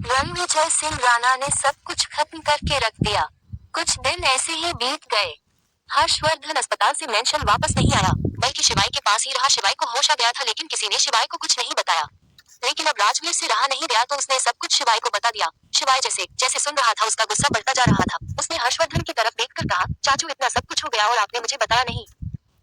रणविजय सिंह राणा ने सब कुछ खत्म करके रख दिया। कुछ दिन ऐसे ही बीत गए। हर्षवर्धन अस्पताल से मेंशन वापस नहीं आया, बल्कि शिवाय के पास ही रहा। शिवाय को होश आ गया था, लेकिन किसी ने शिवाय को कुछ नहीं बताया। लेकिन अब राजवीर से रहा नहीं गया, तो उसने सब कुछ शिवाय को बता दिया। शिवाय जैसे जैसे सुन रहा था, उसका गुस्सा बढ़ता जा रहा था। उसने हर्षवर्धन की तरफ देखकर कहा, चाचू इतना सब कुछ हो गया और आपने मुझे बताया नहीं।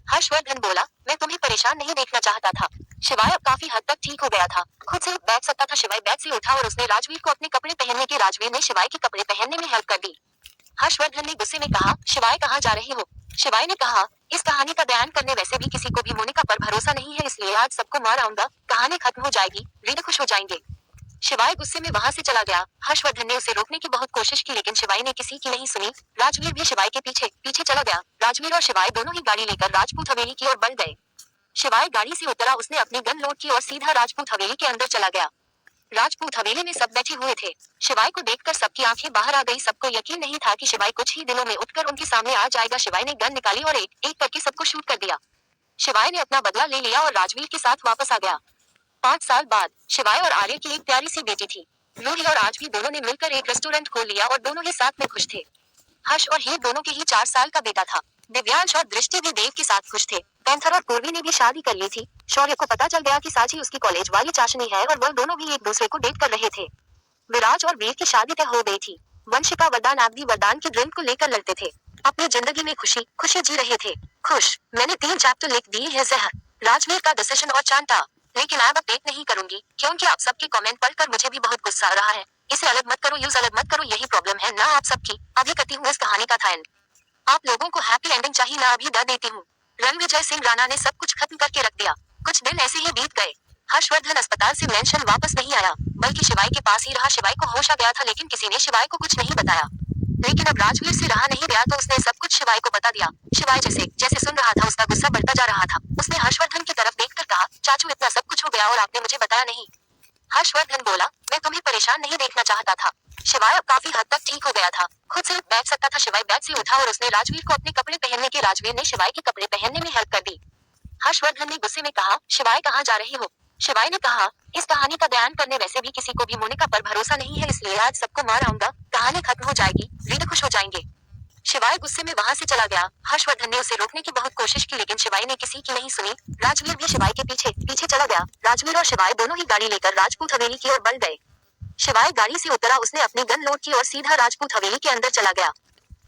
हर्षवर्धन बोला, मैं तुम्हें परेशान नहीं देखना चाहता था। शिवाय अब काफी हद तक ठीक हो गया था, खुद से बैठ सकता था। शिवाय बेड से उठा और उसने राजवीर को अपने कपड़े पहनने के राजवीर ने शिवाय के कपड़े पहनने में हेल्प कर दी। हर्षवर्धन ने गुस्से में कहा, शिवाय कहाँ जा रही हो? शिवाय ने कहा, इस कहानी का बयान करने वैसे भी किसी को भी मोनिका पर भरोसा नहीं है, इसलिए आज सबको मार आऊंगा, कहानी खत्म हो जाएगी, रीडर खुश हो जाएंगे। शिवाय गुस्से में वहां से चला गया। हर्षवर्धन ने उसे रोकने की बहुत कोशिश की, लेकिन शिवाय ने किसी की नहीं सुनी। राजवीर भी शिवाय के पीछे पीछे चला गया। राजवीर और शिवाय दोनों ही गाड़ी लेकर राजपूत हवेली की ओर बढ़ गए। शिवाय गाड़ी से उतरा, उसने अपनी गन लोड की और सीधा राजपूत हवेली के अंदर चला गया। राजपूत हवेली में सब बैठे हुए थे। शिवाय को देखकर सबकी आंखें बाहर आ गई। सबको यकीन नहीं था कि शिवाय कुछ ही दिनों में उठकर उनके सामने आ जाएगा। शिवाय ने गन निकाली और एक एक करके सबको शूट कर दिया। शिवाय ने अपना बदला ले लिया और राजवीर के साथ वापस आ गया। 5 साल बाद शिवाय और आर्य की एक प्यारी सी बेटी थी। रूही और आज भी दोनों ने मिलकर एक रेस्टोरेंट खोल लिया और दोनों ही साथ में खुश थे। हर्ष और हीर दोनों के ही 4 साल का बेटा था। दिव्यांश और दृष्टि भी देव के साथ खुश थे। पैंथर और पूर्वी ने भी शादी कर ली थी। शौर्य को पता चल गया कि साची उसकी कॉलेज वाली चाशनी है और वह दोनों भी एक दूसरे को डेट कर रहे थे। विराज और वीर की शादी तय हो गई थी। वंशिका वरदान आदि वरदान की ड्रीम को लेकर लड़ते थे। अपनी जिंदगी में खुशी खुशी जी रहे थे। खुश। मैंने 3 चैप्टर लिख दिए है जहर, राजवीर का डिसीजन और चांटा। लेकिन अब अपडेट नहीं करूंगी, क्योंकि आप सबके कमेंट पढ़कर मुझे भी बहुत गुस्सा आ रहा है। इसे अलग मत करो, यूज अलग मत करो, यही प्रॉब्लम है ना आप सबकी। अभी करती हूँ इस कहानी का था एंड। आप लोगों को हैप्पी एंडिंग चाहिए ना, अभी दे देती हूँ। रणविजय सिंह राणा ने सब कुछ खत्म करके रख दिया। कुछ दिन ऐसे ही बीत गए। हर्षवर्धन अस्पताल से मेंशन वापस नहीं आया, बल्कि शिवाय के पास ही रहा। शिवाय को होश आ गया था, लेकिन किसी ने शिवाय को कुछ नहीं बताया। लेकिन अब राजवीर से रहा नहीं गया, तो उसने सब कुछ शिवाय को बता दिया। शिवाय जैसे जैसे सुन रहा था, उसका गुस्सा बढ़ता जा रहा था। उसने हर्षवर्धन की तरफ देखकर कहा, चाचू इतना सब कुछ हो गया और आपने मुझे बताया नहीं। हर्षवर्धन बोला, मैं तुम्हें परेशान नहीं देखना चाहता था। शिवाय अब काफी हद तक ठीक हो गया था, खुद से बैठ सकता था। शिवाय बेड से उठा और उसने राजवीर को अपने कपड़े पहनने के राजवीर ने शिवाय के कपड़े पहनने में हेल्प कर दी। हर्षवर्धन ने गुस्से में कहा, शिवाय कहाँ जा रही हो? शिवाय ने कहा, इस कहानी का बयान करने वैसे भी किसी को भी मोनिका पर भरोसा नहीं है, इसलिए आज सबको मार आऊंगा, कहानी खत्म हो जाएगी, रीडर खुश हो जाएंगे। शिवाय गुस्से में वहां से चला गया। हर्षवर्धन ने उसे रोकने की बहुत कोशिश की, लेकिन शिवाय ने किसी की नहीं सुनी। राजवीर भी शिवाय के पीछे पीछे चला गया। राजवीर और शिवाय दोनों ही गाड़ी लेकर राजपूत हवेली की ओर बढ़ गए। शिवाय गाड़ी से उतरा, उसने अपनी गन लोड की और सीधा राजपूत हवेली के अंदर चला गया।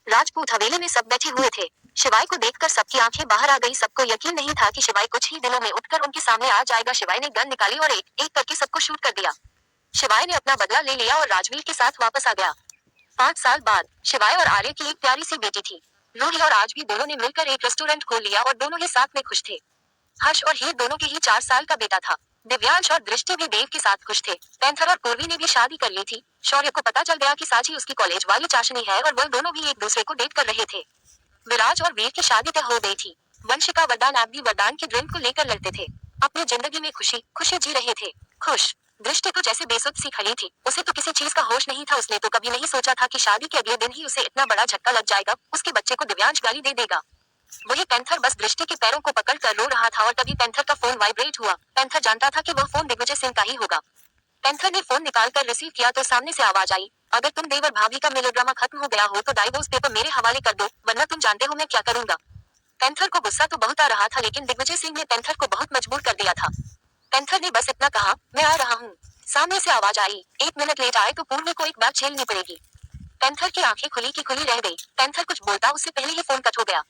राजपूत हवेली में सब बैठे हुए थे। शिवाय को देखकर सबकी आंखें बाहर आ गई। सबको यकीन नहीं था कि शिवाय कुछ ही दिनों में उठकर उनके सामने आ जाएगा। शिवाय ने गन निकाली और एक एक करके सबको शूट कर दिया। शिवाय ने अपना बदला ले लिया और राजवीर के साथ वापस आ गया। 5 साल बाद शिवाय और आर्य की एक प्यारी सी बेटी थी। रूही और आज भी दोनों ने मिलकर एक रेस्टोरेंट खोल लिया और दोनों ही साथ में खुश थे। हर्ष और हीर दोनों के ही 4 साल का बेटा था। दिव्यांश और दृष्टि भी देव के साथ खुश थे। पैंथर और पूर्वी ने भी शादी कर ली थी। शौर्य को पता चल गया कि साची उसकी कॉलेज वाली चाशनी है और वह दोनों भी एक दूसरे को डेट कर रहे थे। विराज और वीर की शादी तय हो गई थी। वंशिका वरदान आदि वरदान की ड्रीम को लेकर लड़ते थे। अपनी जिंदगी में खुशी खुशी जी रहे थे। खुश। दृष्टि तो जैसे बेसुध सी खड़ी थी, उसे तो किसी चीज का होश नहीं था। उसने तो कभी नहीं सोचा था कि शादी के अगले दिन ही उसे इतना बड़ा झटका लग जाएगा, उसके बच्चे को दिव्यांश गाली दे देगा। वही पैंथर बस दृष्टि के पैरों को पकड़ कर रो रहा था और तभी पैंथर का फोन वाइब्रेट हुआ। पैंथर जानता था कि वह फोन दिग्विजय सिंह का ही होगा। पैंथर ने फोन निकालकर रिसीव किया तो सामने से आवाज आई, अगर तुम देवर भाभी का मेलोड्रामा खत्म हो गया हो तो डाइवोर्स पेपर मेरे हवाले कर दो, वरना तुम जानते हो मैं क्या करूंगा। पैंथर को गुस्सा तो बहुत आ रहा था, लेकिन दिग्विजय सिंह ने पैंथर को बहुत मजबूर कर दिया था। पैंथर ने बस इतना कहा, मैं आ रहा हूँ। सामने से आवाज आई, 1 मिनट लेट आए तो पूर्वी को एक बात झेलनी पड़ेगी। पैंथर की आंखें खुली की खुली रह गई। पैंथर कुछ बोलता उससे पहले ही फोन कट हो गया।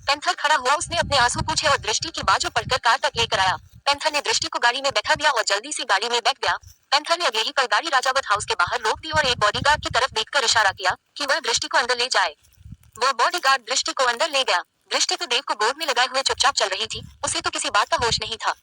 पैंथर खड़ा हुआ, उसने अपने आंसू पूछे और दृष्टि की बाजू पढ़कर कार तक लेकर आया। पैंथर ने दृष्टि को गाड़ी में बैठा दिया और जल्दी से गाड़ी में बैठ गया। पैंथर ने अब यही पर गाड़ी राजावत हाउस के बाहर रोक दी और एक बॉडीगार्ड की तरफ देखकर इशारा किया कि वह दृष्टि को अंदर ले जाए। वो बॉडीगार्ड दृष्टि को अंदर ले गया। दृष्टि तो देव को गोद में लगाए हुए चुपचाप चल रही थी, उसे तो किसी बात का होश नहीं था।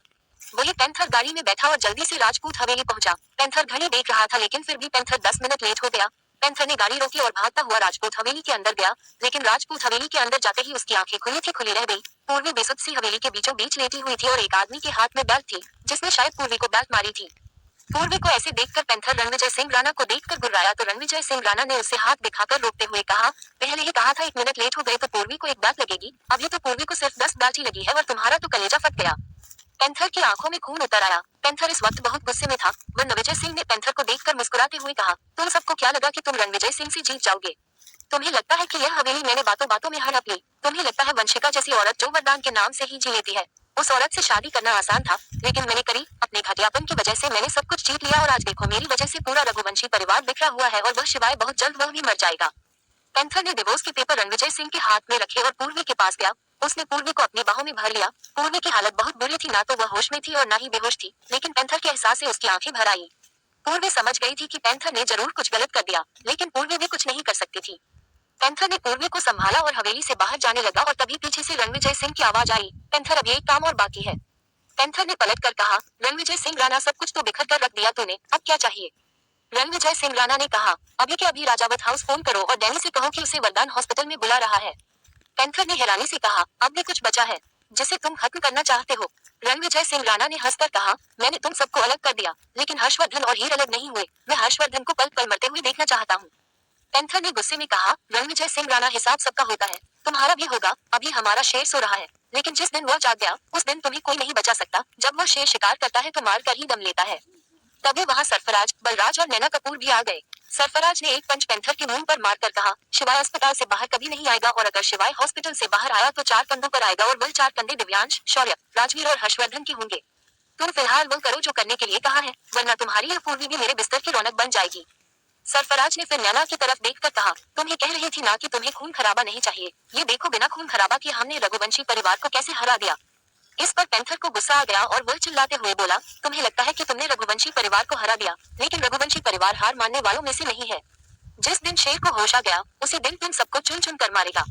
वही पैंथर गाड़ी में बैठा और जल्दी से राजपूत हवेली पहुंचा। पैंथर घड़ी देख रहा था, लेकिन फिर भी पैंथर 10 मिनट लेट हो गया। पैंथर ने गाड़ी रोकी और भागता हुआ राजपूत हवेली के अंदर गया, लेकिन राजपूत हवेली के अंदर जाते ही उसकी आंखें खुली थी खुली रह गई। पूर्वी बेसुध सी हवेली के बीचों बीच लेटी हुई थी और एक आदमी के हाथ में बेल्ट थी, जिसने शायद पूर्वी को बेल्ट मारी थी। पूर्वी को ऐसे देखकर पैंथर रणविजय सिंह राणा को देखकर गुर्राया तो रणविजय सिंह राणा ने उसे हाथ दिखाकर रोकते हुए कहा, पहले ही कहा था 1 मिनट लेट हो गए तो पूर्वी को एक बेल्ट लगेगी, अभी तो पूर्वी को सिर्फ 10 बेल्ट ही लगी है और तुम्हारा तो कलेजा फट गया। पेंथर की आंखों में खून उतर आया। पेंथर इस वक्त बहुत गुस्से में था। वह रणविजय सिंह ने पेंथर को देखकर मुस्कुराते हुए कहा, तुम सबको क्या लगा कि तुम रणविजय सिंह से जीत जाओगे? तुम्हें लगता है कि यह हवेली मैंने बातों बातों में हड़प ली? तुम्हें लगता है वंशिका जैसी औरत जो वरदान के नाम से ही जी लेती है, उस औरत से शादी करना आसान था? लेकिन मैंने करी। अपने घटियापन की वजह से मैंने सब कुछ जीत लिया और आज देखो मेरी वजह से पूरा रघुवंशी परिवार बिखरा हुआ है और वह शिवाय बहुत जल्द वह भी मर जाएगा। पेंथर ने डिवोर्स के पेपर रणविजय सिंह के हाथ में रखे और पूर्वी के पास गया। उसने पूर्वी को अपनी बाहों में भर लिया। पूर्वी की हालत बहुत बुरी थी, ना तो वह होश में थी और ना ही बेहोश थी, लेकिन पेंथर के एहसास से उसकी आंखें भर आई। पूर्वी समझ गई थी कि पेंथर ने जरूर कुछ गलत कर दिया, लेकिन पूर्वी भी कुछ नहीं कर सकती थी। पेंथर ने पूर्वी को संभाला और हवेली से बाहर जाने लगा और तभी पीछे से रणविजय सिंह की आवाज आई, पेंथर अब एक काम और बाकी है। पेंथर ने पलट कर कहा, रणविजय सिंह राणा सब कुछ तो बिखर कर रख दिया तूने, अब क्या चाहिए? रणविजय सिंह राणा ने कहा, अभी के अभी राजावत हाउस फोन करो और डैनी से कहो कि उसे वरदान हॉस्पिटल में बुला रहा है। पेंथर ने हैरानी से कहा, अब भी कुछ बचा है जिसे तुम खत्म करना चाहते हो? रणविजय सिंह राणा ने हंसकर कहा, मैंने तुम सबको अलग कर दिया, लेकिन हर्षवर्धन और हीर अलग नहीं हुए। मैं हर्षवर्धन को पल पल मरते हुए देखना चाहता हूँ। पेंथर ने गुस्से में कहा, रणविजय सिंह राणा हिसाब सबका होता है, तुम्हारा भी होगा। अभी हमारा शेर सो रहा है, लेकिन जिस दिन वह जाग गया उस दिन तुम्हें कोई नहीं बचा सकता। जब वह शेर शिकार करता है तो मार कर ही दम लेता है। तभी वहाँ सरफराज, बलराज और नैना कपूर भी आ गए। सरफराज ने एक पंच पेंथर के मुंह पर मारकर कहा, शिवाय अस्पताल से बाहर कभी नहीं आएगा और अगर शिवाय हॉस्पिटल से बाहर आया तो 4 कंधों पर आएगा और वह 4 कंधे दिव्यांश, शौर्य, राजवीर और हर्षवर्धन के होंगे। तुम फिलहाल वो करो जो करने के लिए कहा है, वरना तुम्हारी यह पूर्वी भी मेरे बिस्तर की रौनक बन जाएगी। सरफराज ने फिर नैना की तरफ देखकर कहा, तुम ही कह रही थी ना कि तुम्हें खून खराबा नहीं चाहिए। ये देखो बिना खून खराबा किए हमने रघुवंशी परिवार को कैसे हरा दिया। इस पर पेंथर को गुस्सा आ गया और वह चिल्लाते हुए बोला, तुम्हें लगता है कि तुमने रघुवंशी परिवार को हरा दिया, लेकिन रघुवंशी परिवार हार मानने वालों में से नहीं है। जिस दिन शेर को होश आ गया उसी दिन तुम सबको चुन चुन कर मारेगा।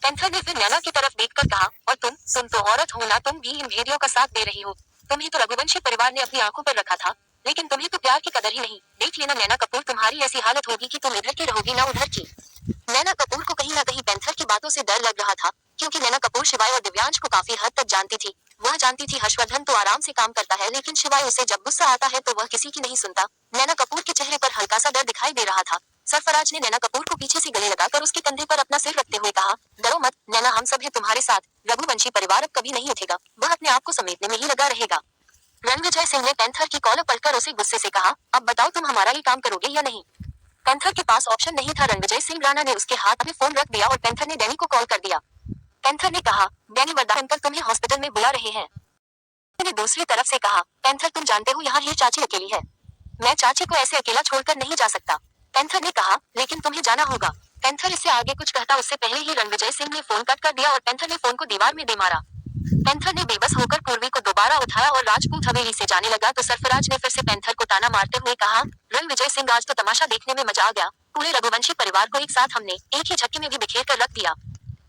पेंथर ने फिर नैना की तरफ देखकर कहा, और तुम तो औरत हो ना, तुम भी इन भेदियों का साथ दे रही हो। तुम्हें तो रघुवंशी परिवार ने अपनी आंखों पर रखा था, लेकिन तुम्हें तो प्यार की कदर ही नहीं। देख लेना नैना कपूर, तुम्हारी ऐसी हालत होगी कि तुम इधर की रहोगी ना उधर की। नैना कपूर को कहीं ना कहीं पेंथर की बातों से डर लग रहा था, क्योंकि नैना कपूर शिवाय और दिव्यांश को काफी हद तक जानती थी। वह जानती थी हर्षवर्धन तो आराम से काम करता है, लेकिन शिवाय उसे जब गुस्सा आता है तो वह किसी की नहीं सुनता। नैना कपूर के चेहरे पर हल्का सा डर दिखाई दे रहा था। सरफराज ने नैना कपूर को पीछे से गले लगाकर उसके कंधे पर अपना सिर रखते हुए कहा, डरो मत नैना, हम सब हैं तुम्हारे साथ। रघुवंशी परिवार अब कभी नहीं उठेगा, वह अपने आप को समेटने में ही लगा रहेगा। रणविजय सिंह ने पेंथर की कॉलर पकड़कर उसे गुस्से से कहा, अब बताओ तुम हमारा ये काम करोगे या नहीं? पेंथर के पास ऑप्शन नहीं था। रणविजय सिंह राणा ने उसके हाथ में फोन रख दिया और पेंथर ने डैनी को कॉल कर दिया। पेंथर ने कहा, डैनी वरदान अंकल तुम्हें हॉस्पिटल में बुला रहे हैं। ने दूसरी तरफ से कहा, पेंथर तुम जानते हो यहाँ हीर चाची अकेली है, मैं चाची को ऐसे अकेला छोड़कर नहीं जा सकता। पेंथर ने कहा, लेकिन तुम्हें जाना होगा। पेंथर इससे आगे कुछ कहता उससे पहले ही रणविजय सिंह ने फोन कट कर दिया और पेंथर ने फोन को दीवार में दे मारा। पेंथर ने बेबस होकर पूर्वी को दोबारा उठाया और राजपूत हवेली से जाने लगा तो सरफराज ने फिर से पेंथर को ताना मारते हुए कहा, रणविजय सिंह आज तो तमाशा देखने में मजा आ गया। पूरे रघुवंशी परिवार को एक साथ हमने एक ही झटके में भी बिखेर कर रख दिया।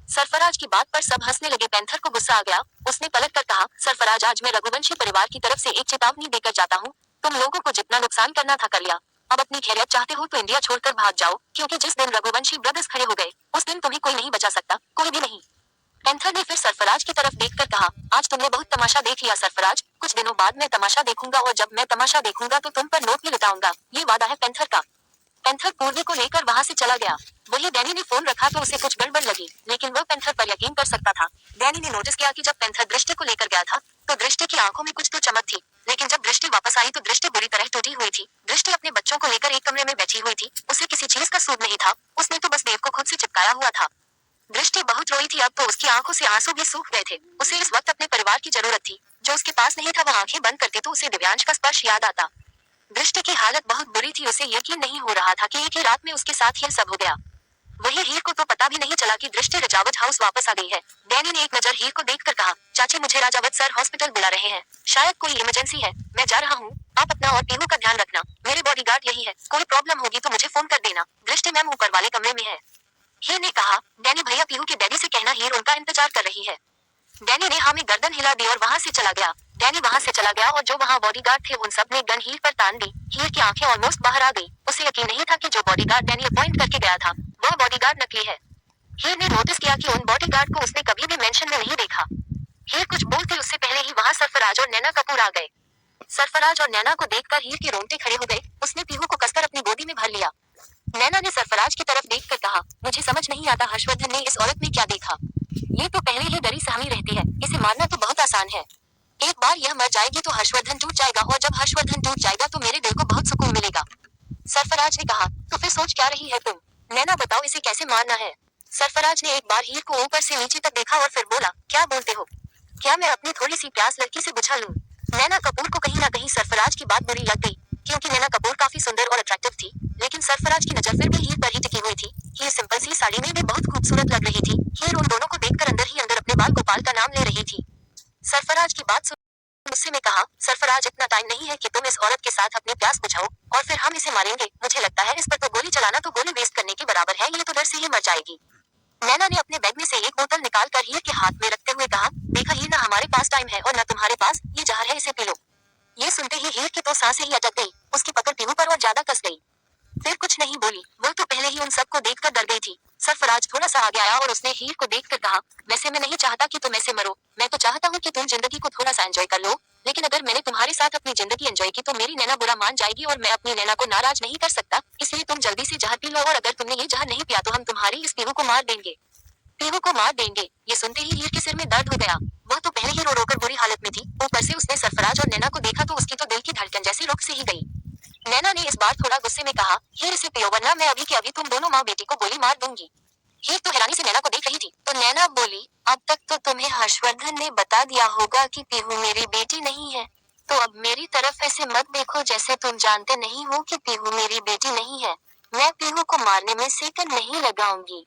सरफराज की बात पर सब हंसने लगे। पेंथर को गुस्सा आ गया। उसने पलट कर कहा, सरफराज आज मैं रघुवंशी परिवार की तरफ से एक चेतावनी देकर जाता हूँ। तुम लोगों को जितना नुकसान करना था कर लिया। अब अपनी खैरियत चाहते हो तो इंडिया छोड़कर भाग जाओ, क्योंकि जिस दिन रघुवंशी ब्रदर्स खड़े हो गए उस दिन तुम्हें कोई नहीं बचा सकता, कोई भी नहीं। पेंथर ने फिर सरफराज की तरफ देखकर कहा, आज तुमने बहुत तमाशा देख लिया सरफराज, कुछ दिनों बाद मैं तमाशा देखूंगा और जब मैं तमाशा देखूंगा तो तुम पर नोट भी लुटाऊंगा। ये वादा है पेंथर का। पेंथर पूर्वी को लेकर वहाँ से चला गया। वही डैनी ने फोन रखा तो उसे कुछ गड़बड़ लगी, लेकिन वह पेंथर पर यकीन कर सकता था। डैनी ने नोटिस किया कि जब पेंथर दृष्टि को लेकर गया था तो दृष्टि की आंखों में कुछ तो चमक थी, लेकिन जब दृष्टि वापस आई तो दृष्टि बुरी तरह टूटी हुई थी। दृष्टि अपने बच्चों को लेकर एक कमरे में बैठी हुई थी। उसे किसी चीज का सूद नहीं था, उसने तो बस देव को खुद से चिपकाया हुआ था। दृष्टि बहुत रोई थी, अब तो उसकी आंखों से आंसू भी सूख गए थे। उसे इस वक्त अपने परिवार की जरूरत थी, जो उसके पास नहीं था। वह आंखें बंद करती तो उसे दिव्यांश का स्पर्श याद आता। दृष्टि की हालत बहुत बुरी थी। उसे यकीन नहीं हो रहा था कि एक ही रात में उसके साथ यह सब हो गया। वही हीर को तो पता भी नहीं चला कि दृष्टि राजावत हाउस वापस आ गई है। डैनी ने एक नजर हीर को देखकर कहा, चाची मुझे राजावत सर हॉस्पिटल बुला रहे हैं, शायद कोई इमरजेंसी है, मैं जा रहा हूँ। आप अपना और पीहू का ध्यान रखना, मेरे बॉडीगार्ड यही है, कोई प्रॉब्लम होगी तो मुझे फोन कर देना। दृष्टि मैम ऊपर वाले कमरे में है। हीर ने कहा, डैनी भैया पीहू के डैडी से कहना हीर उनका इंतजार कर रही है। डैनी ने हाँ में गर्दन हिला दी और वहाँ से चला गया। डैनी वहाँ से चला गया और जो वहाँ बॉडीगार्ड थे उन सब ने गन हीर पर तान दी। हीर की आंखें ऑलमोस्ट बाहर आ गई। उसे यकीन नहीं था कि जो बॉडीगार्ड डैनी अपॉइंट करके गया था वह बॉडीगार्ड नकली है। हीर ने नोटिस किया कि उन बॉडीगार्ड को उसने कभी भी मेंशन में नहीं देखा। हीर कुछ बोलते उससे पहले ही वहाँ सरफराज और नैना कपूर आ गए। सरफराज और नैना को देखकर हीर के रोंगटे खड़े हो गए। उसने पीहू को कसकर अपनी गोदी में भर लिया। नैना ने सरफराज की तरफ देखकर कहा, मुझे समझ नहीं आता हर्षवर्धन ने इस औरत में क्या देखा। ये तो पहले ही डरी सहमी रहती है, इसे मारना तो बहुत आसान है। एक बार यह मर जाएगी तो हर्षवर्धन टूट जाएगा और जब हर्षवर्धन टूट जाएगा तो मेरे दिल को बहुत सुकून मिलेगा। सरफराज ने कहा, तो फिर सोच क्या रही है तुम? नैना बताओ इसे कैसे मारना है? सरफराज ने एक बार हीर को ऊपर से नीचे तक देखा और फिर बोला, क्या बोलते हो? क्या मैं अपनी थोड़ी सी प्यास लड़की से बुझा लूं? नैना कपूर को कहीं ना कहीं सरफराज की बात बुरी लग गई, क्योंकि नैना कपूर काफी सुंदर और अट्रैक्टिव थी, लेकिन सरफराज की नजर फिर भी हीर पर ही टिकी हुई थी। हीर सिंपल सी साड़ी में भी बहुत खूबसूरत लग रही थी। हीर उन दोनों को देखकर अंदर ही अंदर अपने बाल गोपाल का नाम ले रही थी। सरफराज की बात सुन गुस्से में कहा, सरफराज इतना टाइम नहीं है कि तुम इस औरत के साथ अपनी प्यास बुझाओ और फिर हम इसे मारेंगे। मुझे लगता है इस पर तो गोली चलाना तो गोली वेस्ट करने के बराबर है, ये तो डर से ही मर जाएगी। नैना ने अपने बैग में से एक बोतल निकाल कर हीर के हाथ में रखते हुए कहा, देखा हीर, ना हमारे पास टाइम है और ना तुम्हारे पास, ये जहर है, इसे पी लो। ये सुनते ही हीर की तो सांसें ही अटक गई, उसकी पकड़ पीहू पर और ज्यादा कस गई। फिर कुछ नहीं बोली, वो तो पहले ही उन सबको देखकर डर गई थी। सरफराज थोड़ा सा आगे आया और उसने हीर को देखकर कहा, वैसे मैं नहीं चाहता कि तुम ऐसे मरो, मैं तो चाहता हूँ कि तुम जिंदगी को थोड़ा सा एंजॉय कर लो, लेकिन अगर मैंने तुम्हारे साथ अपनी जिंदगी एंजॉय की तो मेरी नैना बुरा मान जाएगी और मैं अपनी नैना को नाराज नहीं कर सकता, इसलिए तुम जल्दी से जहर पी लो और अगर तुमने ये जहर नहीं पिया तो हम तुम्हारी इस पीहू को मार देंगे। पीहू को मार देंगे। ये सुनते ही हीर के सिर में दर्द हो गया। वह तो पहले ही रो रोकर बुरी हालत में थी, ऊपर से उसने सरफराज और नैना को देखा तो उसकी तो दिल की धड़कन जैसे रुक से ही गई। नैना ने इस बार थोड़ा गुस्से में कहा, हीर इसे पियो वरना मैं अभी के अभी तुम दोनों माँ बेटी को गोली मार दूंगी। हीर तो हैरानी से नैना को देख रही थी, तो नैना बोली, अब तक तो तुम्हें हर्षवर्धन ने बता दिया होगा कि पीहू मेरी बेटी नहीं है, तो अब मेरी तरफ ऐसे मत देखो जैसे तुम जानते नहीं हो कि पीहू मेरी बेटी नहीं है। मैं पीहू को मारने में सेकंड नहीं लगाऊंगी।